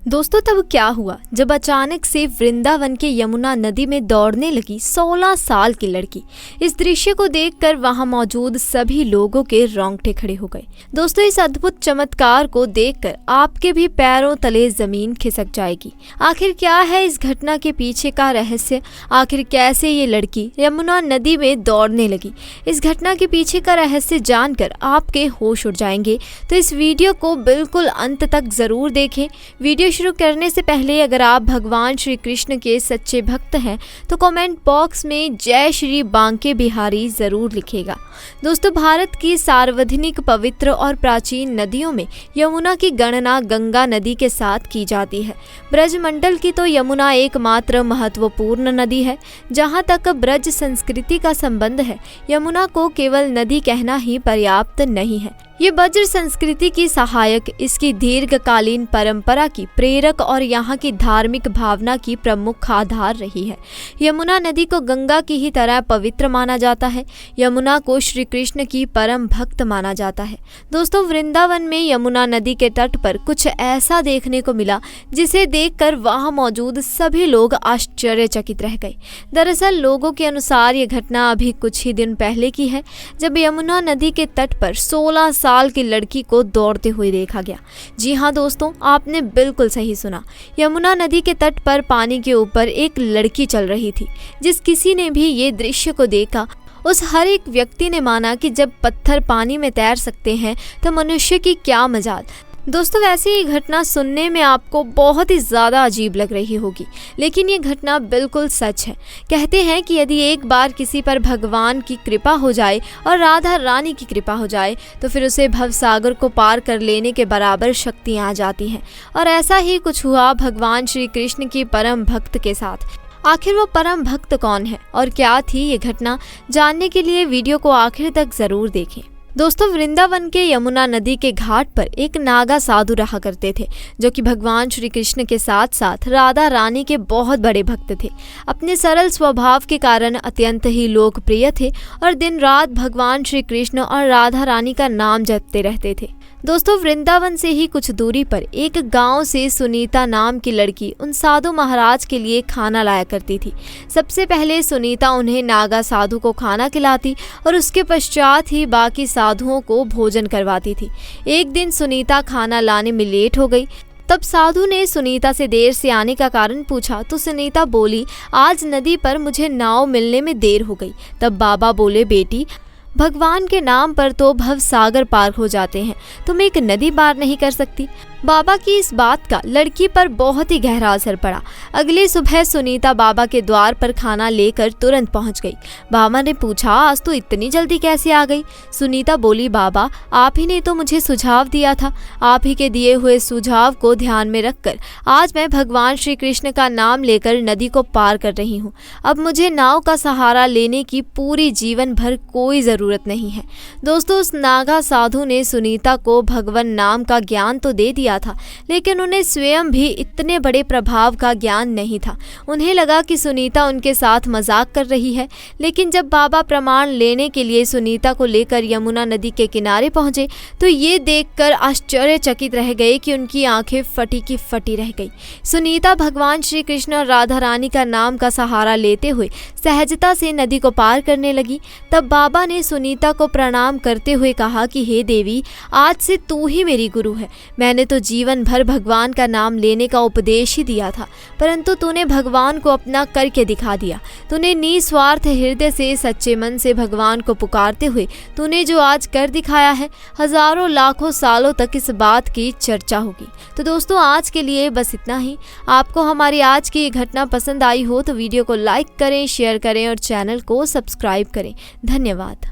दोस्तों तब क्या हुआ जब अचानक से वृंदावन के यमुना नदी में दौड़ने लगी 16 साल की लड़की। इस दृश्य को देखकर वहां मौजूद सभी लोगों के रोंगटे खड़े हो गए। दोस्तों इस अद्भुत चमत्कार को देखकर आपके भी पैरों तले जमीन खिसक जाएगी। आखिर क्या है इस घटना के पीछे का रहस्य? आखिर कैसे ये लड़की यमुना नदी में दौड़ने लगी? इस घटना के पीछे का रहस्य जानकर आपके होश उड़ जाएंगे। तो इस वीडियो को बिल्कुल अंत तक जरूर देखें। वीडियो शुरू करने से पहले अगर आप भगवान श्री कृष्ण के सच्चे भक्त हैं तो कमेंट बॉक्स में जय श्री बांके बिहारी जरूर लिखेगा। दोस्तों भारत की सार्वजनिक पवित्र और प्राचीन नदियों में यमुना की गणना गंगा नदी के साथ की जाती है। ब्रजमंडल की तो यमुना एकमात्र महत्वपूर्ण नदी है। जहाँ तक ब्रज संस्कृति का संबंध है, यमुना को केवल नदी कहना ही पर्याप्त नहीं है। ये ब्रज संस्कृति की सहायक, इसकी दीर्घकालीन परंपरा की प्रेरक और यहाँ की धार्मिक भावना की प्रमुख आधार रही है। यमुना नदी को गंगा की ही तरह पवित्र माना जाता है। यमुना को श्री कृष्ण की परम भक्त माना जाता है। दोस्तों वृंदावन में यमुना नदी के तट पर कुछ ऐसा देखने को मिला जिसे देखकर वहां मौजूद सभी लोग आश्चर्यचकित रह गए। दरअसल लोगों के अनुसार ये घटना अभी कुछ ही दिन पहले की है, जब यमुना नदी के तट पर 16 साल की लड़की को दौड़ते हुए देखा गया। जी हाँ दोस्तों, आपने बिल्कुल सही सुना। यमुना नदी के तट पर पानी के ऊपर एक लड़की चल रही थी। जिस किसी ने भी ये दृश्य को देखा उस हर एक व्यक्ति ने माना कि जब पत्थर पानी में तैर सकते हैं तो मनुष्य की क्या मजाल। दोस्तों वैसे ये घटना सुनने में आपको बहुत ही ज़्यादा अजीब लग रही होगी, लेकिन ये घटना बिल्कुल सच है। कहते हैं कि यदि एक बार किसी पर भगवान की कृपा हो जाए और राधा रानी की कृपा हो जाए तो फिर उसे भवसागर को पार कर लेने के बराबर शक्तियाँ आ जाती हैं। और ऐसा ही कुछ हुआ भगवान श्री कृष्ण की परम भक्त के साथ। आखिर वो परम भक्त कौन है और क्या थी ये घटना, जानने के लिए वीडियो को आखिर तक जरूर देखें। दोस्तों वृंदावन के यमुना नदी के घाट पर एक नागा साधु रहा करते थे, जो कि भगवान श्री कृष्ण के साथ साथ राधा रानी के बहुत बड़े भक्त थे। अपने सरल स्वभाव के कारण अत्यंत ही लोकप्रिय थे और दिन रात भगवान श्री कृष्ण और राधा रानी का नाम जपते रहते थे। दोस्तों वृंदावन से ही कुछ दूरी पर एक गांव से सुनीता नाम की लड़की उन साधु महाराज के लिए खाना लाया करती थी। सबसे पहले सुनीता उन्हें नागा साधु को खाना खिलाती और उसके पश्चात ही बाकी साधुओं को भोजन करवाती थी। एक दिन सुनीता खाना लाने में लेट हो गई। तब साधु ने सुनीता से देर से आने का कारण पूछा तो सुनीता बोली, आज नदी पर मुझे नाव मिलने में देर हो गई। तब बाबा बोले, बेटी भगवान के नाम पर तो भव सागर पार हो जाते हैं, तुम एक नदी पार नहीं कर सकती। बाबा की इस बात का लड़की पर बहुत ही गहरा असर पड़ा। अगली सुबह सुनीता बाबा के द्वार पर खाना लेकर तुरंत पहुंच गई। बाबा ने पूछा, आज तो इतनी जल्दी कैसे आ गई? सुनीता बोली, बाबा आप ही ने तो मुझे सुझाव दिया था। आप ही के दिए हुए सुझाव को ध्यान में रखकर आज मैं भगवान श्री कृष्ण का नाम लेकर नदी को पार कर रही हूँ। अब मुझे नाव का सहारा लेने की पूरी जीवन भर कोई जरूरत नहीं है। दोस्तों उस नागा साधु ने सुनीता को भगवान नाम का ज्ञान तो दे दिया था, लेकिन उन्हें स्वयं भी इतने बड़े प्रभाव का ज्ञान नहीं था। उन्हें लगा कि सुनीता उनके साथ मजाक कर रही है। लेकिन जब बाबा प्रमाण लेने के लिए सुनीता को लेकर यमुना नदी के किनारे पहुंचे तो ये देखकर आश्चर्यचकित रह गए कि उनकी आंखें फटी की फटी रह गई। सुनीता भगवान श्री कृष्ण और राधा रानी का नाम का सहारा लेते हुए सहजता से नदी को पार करने लगी। तब बाबा ने सुनीता को प्रणाम करते हुए कहा कि हे देवी, आज से तू ही मेरी गुरु है। मैंने तो जीवन भर भगवान का नाम लेने का उपदेश ही दिया था, परंतु तूने भगवान को अपना करके दिखा दिया। तूने निस्वार्थ हृदय से सच्चे मन से भगवान को पुकारते हुए तूने जो आज कर दिखाया है, हजारों लाखों सालों तक इस बात की चर्चा होगी। तो दोस्तों आज के लिए बस इतना ही। आपको हमारी आज की ये घटना पसंद आई हो तो वीडियो को लाइक करें, शेयर करें और चैनल को सब्सक्राइब करें। धन्यवाद।